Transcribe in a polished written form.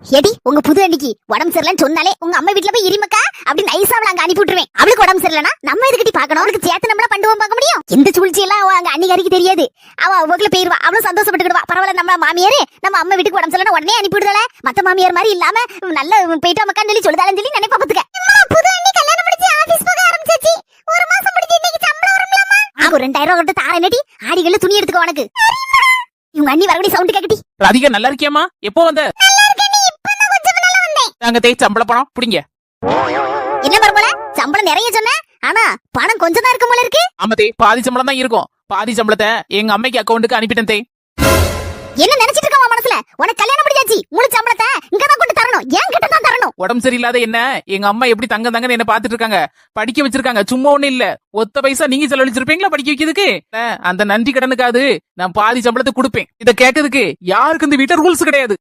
ஏடி உங்க புது அன்னைக்கு உடம்பு சரியில்லைன்னு சொன்னாலே உங்க அம்மா வீட்டுல போய் இருமக்கா அப்படி நைஸா அவளை அங்க அனுப்பி விட்டுருவேன். அவளுக்கு உடம்பு சரியில்லைனா நம்ம எதுக்கிட்டி பாக்கணும்? அவளுக்கு சேர்த்து நம்மள பண்ணுவோம் பார்க்க முடியும்? எந்த சூழ்ச்சி எல்லாம் அவ அங்க அன்னிகாரிக்கு தெரியாது. அவ அவக்குள்ள போயிருவா, அவளும் சந்தோஷப்பட்டுக்கிடுவா. பரவாயில்ல, நம்ம மாமியாரு நம்ம அம்மா வீட்டுக்கு உடம்பு சரியில்லைனா உடனே அனுப்பி விடுதல. மத்த மாமியார் மாதிரி இல்லாம நல்ல போயிட்டு மக்கா சொல்லி சொல்லுதாலும் சொல்லி நினைப்பா பாத்துக்க. புது அண்ணி கல்யாணம் முடிச்சு ஆபீஸ் போக ஆரம்பிச்சாச்சு. ஒரு மாசம் முடிஞ்சு இன்னைக்கு சம்பளம் வரும்லாமா? ஆக 2000 ரூபாய் கொடுத்து தாரேன் நடி. ஆடிகள்ல துணி எடுத்துக்க உனக்கு. இவங்க அண்ணி வரக்கூடிய சவுண்ட் கேக்கட்டி. ராதிகா நல்லா இருக்கியாமா? எப்போ வந்த? நாங்க தேய் சம்பள பணம் புடிங்க. என்ன மரமல சம்பளம் நிறைய சொன்ன, ஆனா பணம் கொஞ்சம் தான் இருக்கும் போல இருக்கு. ஆமா தேய், பாதி சம்பளம் தான் இருக்கும். பாதி சம்பளத்தை எங்க அம்மைக்கு அக்கவுண்ட்டுக்கு அனுப்பிட்டேன் தேய். என்ன நினைச்சிட்டு இருக்க உன் மனசுல? உனக்கு கல்யாணம் முடிஞ்சாச்சு, முழு சம்பளத்தை இங்க தான் கொண்டு தரணும், என் கிட்ட தான் தரணும். உடம்பு சரியில்லாத என்ன எங்க அம்மா எப்படி தங்கன்னு என்ன பாத்துட்டு இருக்காங்க. படிக்க வச்சிருக்காங்க, சும்மா ஒண்ணு இல்ல. ஒத்த பைசா நீங்க செலவழிச்சிருப்பீங்களா படிக்க வைக்கிறதுக்கு? அந்த நன்றி கடனுக்காது நான் பாதி சம்பளத்தை கொடுப்பேன். இத கேட்டதுக்கு யாருக்கு இந்த வீட்டை ரூல்ஸ் கிடையாது.